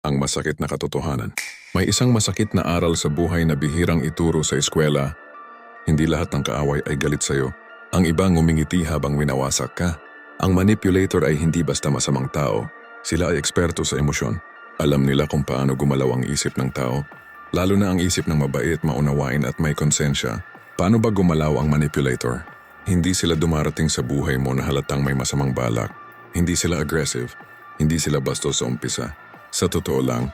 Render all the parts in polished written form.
ang masakit na katotohanan. May isang masakit na aral sa buhay na bihirang ituro sa eskwela. Hindi lahat ng kaaway ay galit sa'yo. Ang iba ngumingiti habang winawasak ka. Ang manipulator ay hindi basta masamang tao. Sila ay eksperto sa emosyon. Alam nila kung paano gumalaw ang isip ng tao. Lalo na ang isip ng mabait, maunawain at may konsensya. Paano ba gumalaw ang manipulator? Hindi sila dumarating sa buhay mo na halatang may masamang balak. Hindi sila aggressive. Hindi sila bastos sa umpisa. Sa totoo lang,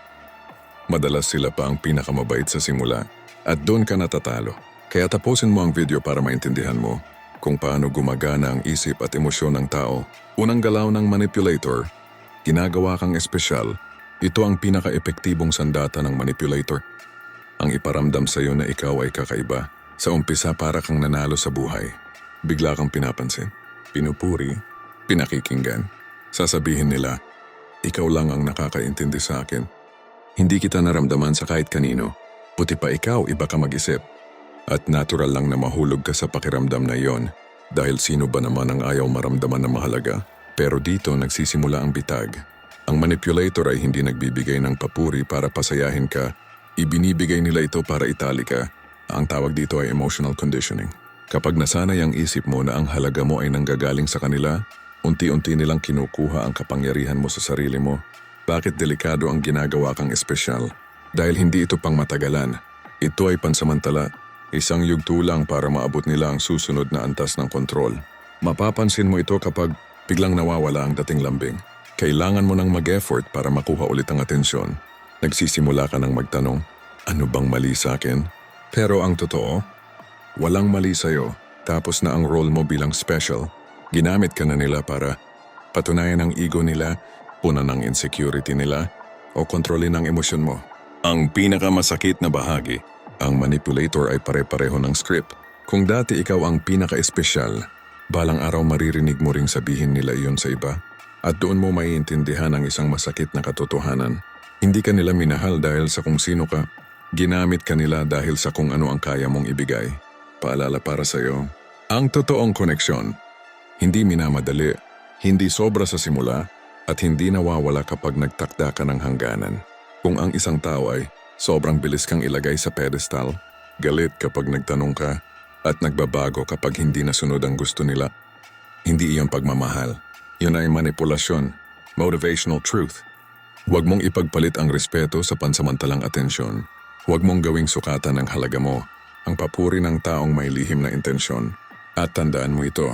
madalas sila pa ang pinakamabait sa simula. At doon ka natatalo. Kaya tapusin mo ang video para maintindihan mo kung paano gumagana ang isip at emosyon ng tao. Unang galaw ng manipulator, ginagawa kang espesyal. Ito ang pinaka-epektibong sandata ng manipulator. Ang iparamdam sa iyo na ikaw ay kakaiba. Sa umpisa para kang nanalo sa buhay. Bigla kang pinapansin, pinupuri, pinakikinggan. Sasabihin nila, ikaw lang ang nakakaintindi sa akin. Hindi kita naramdaman sa kahit kanino. Buti pa ikaw, iba ka mag-isip. At natural lang na mahulog ka sa pakiramdam na iyon. Dahil sino ba naman ang ayaw maramdaman na mahalaga? Pero dito nagsisimula ang bitag. Ang manipulator ay hindi nagbibigay ng papuri para pasayahin ka. Ibinibigay nila ito para itali ka. Ang tawag dito ay emotional conditioning. Kapag nasanay ang isip mo na ang halaga mo ay nanggagaling sa kanila, unti-unti nilang kinukuha ang kapangyarihan mo sa sarili mo. Bakit delikado ang ginagawa kang espesyal? Dahil hindi ito pang matagalan. Ito ay pansamantala. Isang yugto lang para maabot nila ang susunod na antas ng kontrol. Mapapansin mo ito kapag biglang nawawala ang dating lambing. Kailangan mo nang mag-effort para makuha ulit ang atensyon. Nagsisimula ka nang magtanong, ano bang mali sa akin? Pero ang totoo, walang mali sa'yo. Tapos na ang role mo bilang special. Ginamit ka na nila para patunayan ang ego nila, punan ang insecurity nila, o kontrolin ang emosyon mo. Ang pinakamasakit na bahagi, ang manipulator ay pare-pareho ng script. Kung dati ikaw ang pinaka-espesyal, balang araw maririnig mo ring sabihin nila iyon sa iba. At doon mo maiintindihan ang isang masakit na katotohanan. Hindi ka nila minahal dahil sa kung sino ka. Ginamit ka nila dahil sa kung ano ang kaya mong ibigay. Paalala para sa'yo, ang totoong koneksyon. Hindi minamadali, hindi sobra sa simula, at hindi nawawala kapag nagtakda ka ng hangganan. Kung ang isang tao ay sobrang bilis kang ilagay sa pedestal, galit kapag nagtanong ka, at nagbabago kapag hindi nasunod ang gusto nila, hindi iyon pagmamahal. Yun ay manipulasyon, motivational truth. Huwag mong ipagpalit ang respeto sa pansamantalang atensyon. Huwag mong gawing sukatan ng halaga mo, ang papuri ng taong may lihim na intensyon. At tandaan mo ito,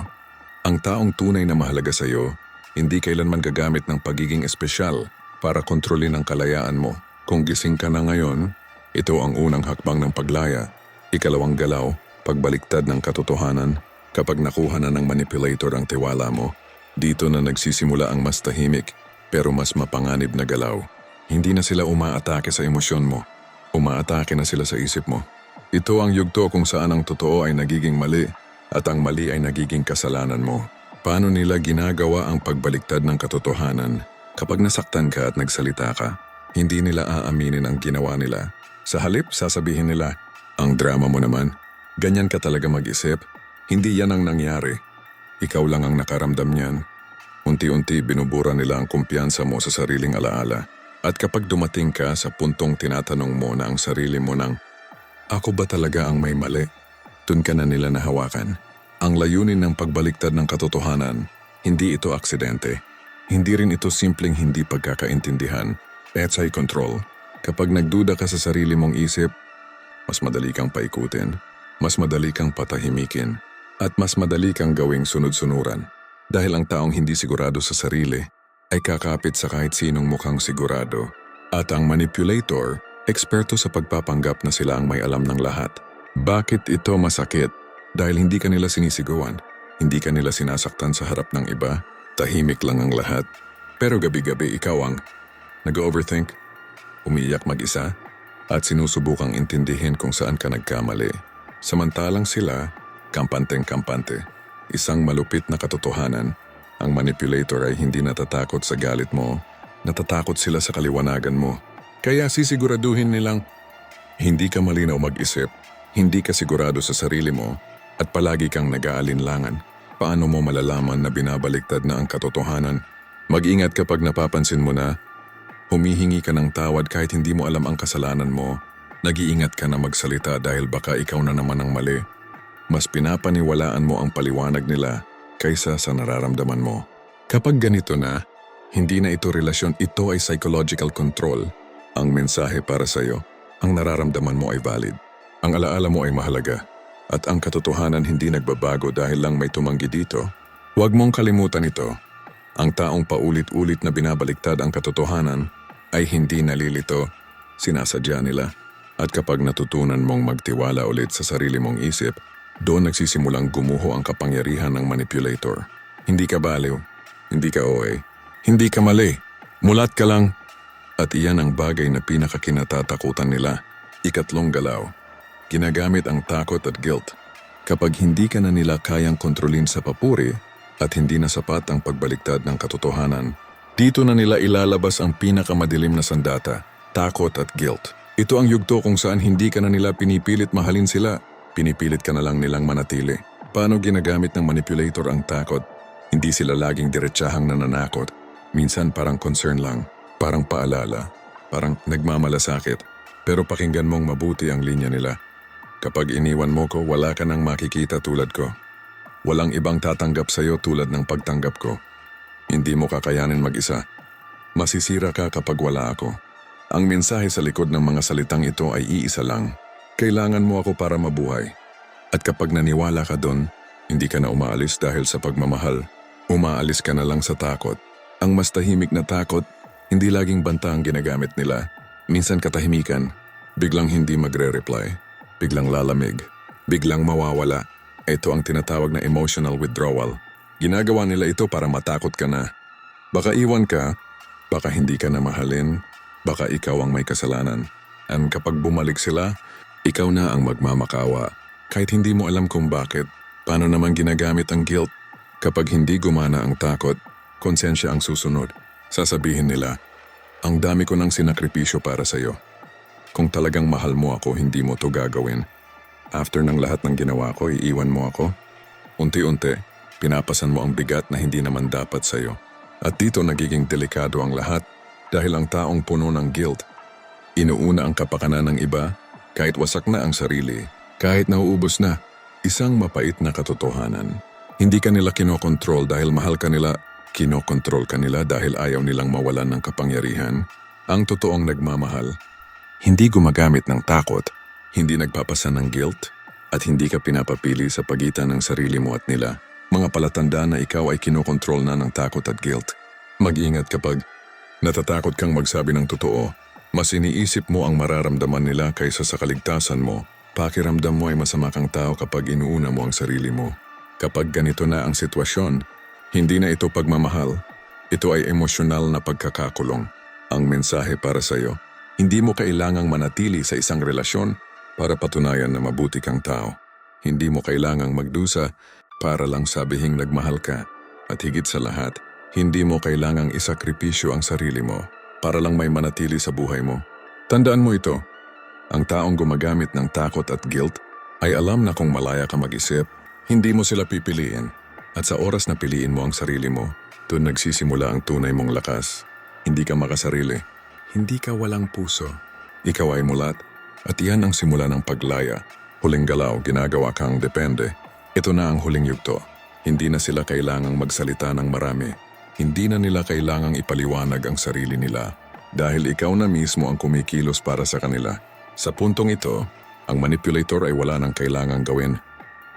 ang taong tunay na mahalaga sa iyo, hindi kailanman gagamit ng pagiging espesyal para kontrolin ang kalayaan mo. Kung gising ka na ngayon, ito ang unang hakbang ng paglaya. Ikalawang galaw, pagbaliktad ng katotohanan. Kapag nakuha na ng manipulator ang tiwala mo, dito na nagsisimula ang mas tahimik pero mas mapanganib na galaw. Hindi na sila umaatake sa emosyon mo. Umaatake na sila sa isip mo. Ito ang yugto kung saan ang totoo ay nagiging mali at ang mali ay nagiging kasalanan mo. Paano nila ginagawa ang pagbaliktad ng katotohanan? Kapag nasaktan ka at nagsalita ka, hindi nila aaminin ang ginawa nila. Sa halip, sasabihin nila, ang drama mo naman. Ganyan ka talaga mag-isip. Hindi yan ang nangyari. Ikaw lang ang nakaramdam niyan. Unti-unti binubura nila ang kumpiyansa mo sa sariling alaala. At kapag dumating ka sa puntong tinatanong mo na ang sarili mo ng, ako ba talaga ang may mali? Dun ka na nila nahawakan. Ang layunin ng pagbaliktad ng katotohanan, hindi ito aksidente. Hindi rin ito simpleng hindi pagkakaintindihan. Petsay control. Kapag nagduda ka sa sarili mong isip, mas madali kang paikutin, mas madali kang patahimikin, at mas madali kang gawing sunod-sunuran. Dahil ang taong hindi sigurado sa sarili ay kakapit sa kahit sinong mukhang sigurado. At ang manipulator, eksperto sa pagpapanggap na sila ang may alam ng lahat. Bakit ito masakit? Dahil hindi ka nila sinisigawan, hindi ka nila sinasaktan sa harap ng iba, tahimik lang ang lahat. Pero gabi-gabi ikaw ang nag-overthink, umiiyak mag-isa, at sinusubukang intindihin kung saan ka nagkamali. Samantalang sila, kampanteng-kampante. Isang malupit na katotohanan, ang manipulator ay hindi natatakot sa galit mo, natatakot sila sa kaliwanagan mo. Kaya sisiguraduhin nilang hindi ka malinaw mag-isip, hindi ka sigurado sa sarili mo, at palagi kang nag-aalinlangan. Paano mo malalaman na binabaliktad na ang katotohanan? Mag-ingat kapag napapansin mo na Humihingi ka ng tawad kahit hindi mo alam ang kasalanan mo. Nag-iingat ka na magsalita dahil baka ikaw na naman ang mali. Mas pinapaniwalaan mo ang paliwanag nila kaysa sa nararamdaman mo. Kapag ganito na, hindi na ito relasyon, ito ay psychological control. Ang mensahe para sa'yo, ang nararamdaman mo ay valid. Ang alaala mo ay mahalaga. At ang katotohanan hindi nagbabago dahil lang may tumanggi dito. Huwag mong kalimutan ito. Ang taong paulit-ulit na binabaliktad ang katotohanan ay hindi nalilito, sinasadya nila. At kapag natutunan mong magtiwala ulit sa sarili mong isip, doon nagsisimulang gumuho ang kapangyarihan ng manipulator. Hindi ka baliw, hindi ka OA, hindi ka mali, mulat ka lang. At iyan ang bagay na pinakakinatatakutan nila. Ikatlong galaw. Ginagamit ang takot at guilt. Kapag hindi ka na nila kayang kontrolin sa papuri at hindi na sapat ang pagbaliktad ng katotohanan, dito na nila ilalabas ang pinakamadilim na sandata, takot at guilt. Ito ang yugto kung saan hindi ka na nila pinipilit mahalin sila, pinipilit ka na lang nilang manatili. Paano ginagamit ng manipulator ang takot? Hindi sila laging diretsahang nananakot. Minsan parang concern lang, parang paalala, parang nagmamalasakit. Pero pakinggan mong mabuti ang linya nila. Kapag iniwan mo ko, wala ka nang makikita tulad ko. Walang ibang tatanggap sa'yo tulad ng pagtanggap ko. Hindi mo kakayanin mag-isa. Masisira ka kapag wala ako. Ang mensahe sa likod ng mga salitang ito ay iisa lang. Kailangan mo ako para mabuhay. At kapag naniwala ka doon, hindi ka na umaalis dahil sa pagmamahal. Umaalis ka na lang sa takot. Ang mas tahimik na takot, hindi laging banta ang ginagamit nila. Minsan katahimikan, biglang hindi magre-reply. Biglang lalamig, biglang mawawala. Ito ang tinatawag na emotional withdrawal. Ginagawa nila ito para matakot ka na. Baka iwan ka, baka hindi ka na mahalin, baka ikaw ang may kasalanan. And kapag bumalik sila, ikaw na ang magmamakawa. Kahit hindi mo alam kung bakit, paano naman ginagamit ang guilt? Kapag hindi gumana ang takot, konsensya ang susunod. Sasabihin nila, ang dami ko ng sinakripisyo para sa'yo. Kung talagang mahal mo ako, hindi mo to gagawin. After ng lahat ng ginawa ko, iiwan mo ako. Unti-unti, pinapasan mo ang bigat na hindi naman dapat sa'yo. At dito nagiging delikado ang lahat dahil ang taong puno ng guilt, inuuna ang kapakanan ng iba kahit wasak na ang sarili, kahit nauubos na. Isang mapait na katotohanan. Hindi ka nila kinokontrol dahil mahal ka nila, kinokontrol ka nila dahil ayaw nilang mawalan ng kapangyarihan. Ang totoong nagmamahal, hindi gumagamit ng takot, hindi nagpapasa ng guilt, at hindi ka pinapapili sa pagitan ng sarili mo at nila. Mga palatandaan na ikaw ay kinokontrol na ng takot at guilt. Mag-ingat kapag natatakot kang magsabi ng totoo. Mas iniisip mo ang mararamdaman nila kaysa sa kaligtasan mo. Pakiramdam mo ay masama kang tao kapag inuuna mo ang sarili mo. Kapag ganito na ang sitwasyon, hindi na ito pagmamahal. Ito ay emosyonal na pagkakakulong. Ang mensahe para sa'yo, hindi mo kailangang manatili sa isang relasyon para patunayan na mabuti kang tao. Hindi mo kailangang magdusa para lang sabihing nagmahal ka. At higit sa lahat, hindi mo kailangang isakripisyo ang sarili mo para lang may manatili sa buhay mo. Tandaan mo ito, ang taong gumagamit ng takot at guilt ay alam na kung malaya ka mag-isip, hindi mo sila pipiliin. At sa oras na piliin mo ang sarili mo, doon nagsisimula ang tunay mong lakas. Hindi ka makasarili. Hindi ka walang puso. Ikaw ay mulat. At iyan ang simula ng paglaya. Huling galaw, ginagawa kang depende. Ito na ang huling yugto. Hindi na sila kailangang magsalita ng marami. Hindi na nila kailangang ipaliwanag ang sarili nila. Dahil ikaw na mismo ang kumikilos para sa kanila. Sa puntong ito, ang manipulator ay wala nang kailangang gawin.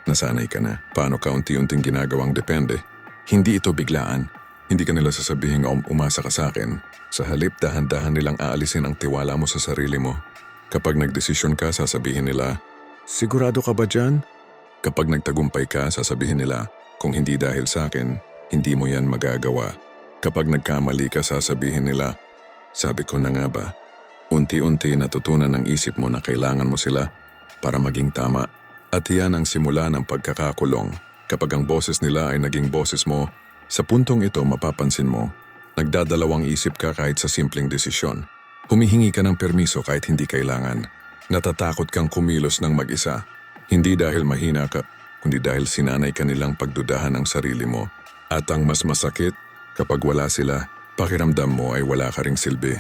Nasanay ka na. Paano ka unti-unting ginagawang depende? Hindi ito biglaan. Hindi ka nila sasabihin umasa ka sa akin. Sa halip, dahan-dahan nilang aalisin ang tiwala mo sa sarili mo. Kapag nagdesisyon ka, sasabihin nila, sigurado ka ba dyan? Kapag nagtagumpay ka, sasabihin nila, kung hindi dahil sa akin, hindi mo yan magagawa. Kapag nagkamali ka, sasabihin nila, sabi ko na nga ba, unti-unti natutunan ng isip mo na kailangan mo sila para maging tama. At yan ang simula ng pagkakakulong. Kapag ang boses nila ay naging boses mo, sa puntong ito mapapansin mo, nagdadalawang isip ka kahit sa simpleng desisyon. Humihingi ka ng permiso kahit hindi kailangan. Natatakot kang kumilos ng mag-isa. Hindi dahil mahina ka, kundi dahil sinanay ka nilang pagdudahan ang sarili mo. At ang mas masakit, kapag wala sila, pakiramdam mo ay wala ka ring silbi.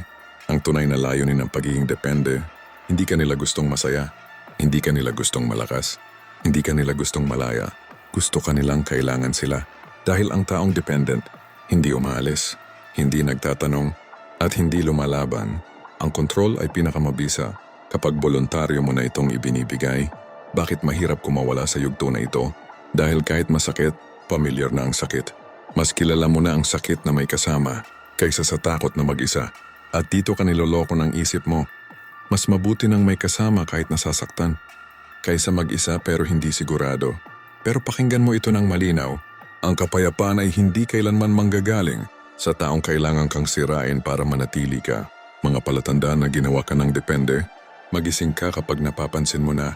Ang tunay na layunin ng pagiging depende, hindi ka nila gustong masaya, hindi ka nila gustong malakas, hindi ka nila gustong malaya, gusto ka nilang kailangan sila. Dahil ang taong dependent, hindi umaalis, hindi nagtatanong, at hindi lumalaban. Ang kontrol ay pinakamabisa kapag voluntaryo mo na itong ibinibigay. Bakit mahirap kumawala sa yugto na ito? Dahil kahit masakit, pamilyar na ang sakit. Mas kilala mo na ang sakit na may kasama kaysa sa takot na mag-isa. At dito ka niloloko ng isip mo. Mas mabuti nang may kasama kahit nasasaktan, kaysa mag-isa pero hindi sigurado. Pero pakinggan mo ito ng malinaw. Ang kapayapaan ay hindi kailanman manggagaling sa taong kailangan kang sirain para manatili ka. Mga palatandaan na ginawa ka ng depende, magising ka kapag napapansin mo na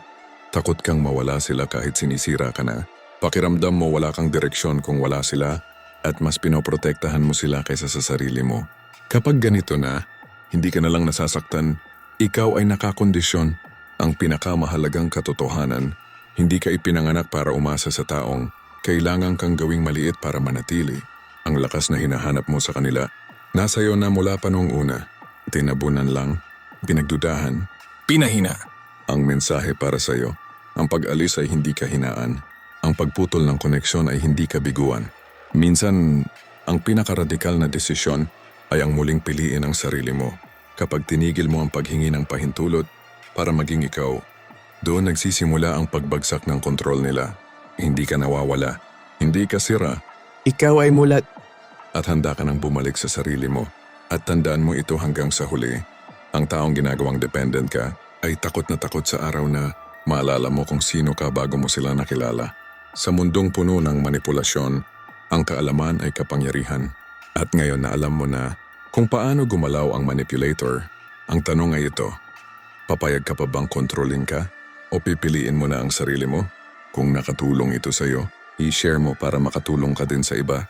takot kang mawala sila kahit sinisira ka na. Pakiramdam mo wala kang direksyon kung wala sila at mas pinoprotektahan mo sila kaysa sa sarili mo. Kapag ganito na, hindi ka na lang nasasaktan, ikaw ay nakakondisyon. Ang pinakamahalagang katotohanan, hindi ka ipinanganak para umasa sa taong kailangan kang gawing maliit para manatili. Ang lakas na hinahanap mo sa kanila, nasa iyo na mula pa noong una. Tinabunan lang, pinagdudahan, pinahina. Ang mensahe para sa iyo, ang pag-alis ay hindi kahinaan. Ang pagputol ng koneksyon ay hindi kabiguan. Minsan, ang pinakaradikal na desisyon ay ang muling piliin ang sarili mo. Kapag tinigil mo ang paghingi ng pahintulot para maging ikaw, doon nagsisimula ang pagbagsak ng kontrol nila. Hindi ka nawawala, hindi ka sira. Ikaw ay mulat. At handa ka nang bumalik sa sarili mo. At tandaan mo ito hanggang sa huli. Ang taong ginagawang dependent ka ay takot na takot sa araw na maalala mo kung sino ka bago mo sila nakilala. Sa mundong puno ng manipulasyon, ang kaalaman ay kapangyarihan. At ngayon na alam mo na kung paano gumalaw ang manipulator, ang tanong ay ito, papayag ka pa bang kontrolin ka? O pipiliin mo na ang sarili mo? Kung nakatulong ito sa iyo, i-share mo para makatulong ka din sa iba.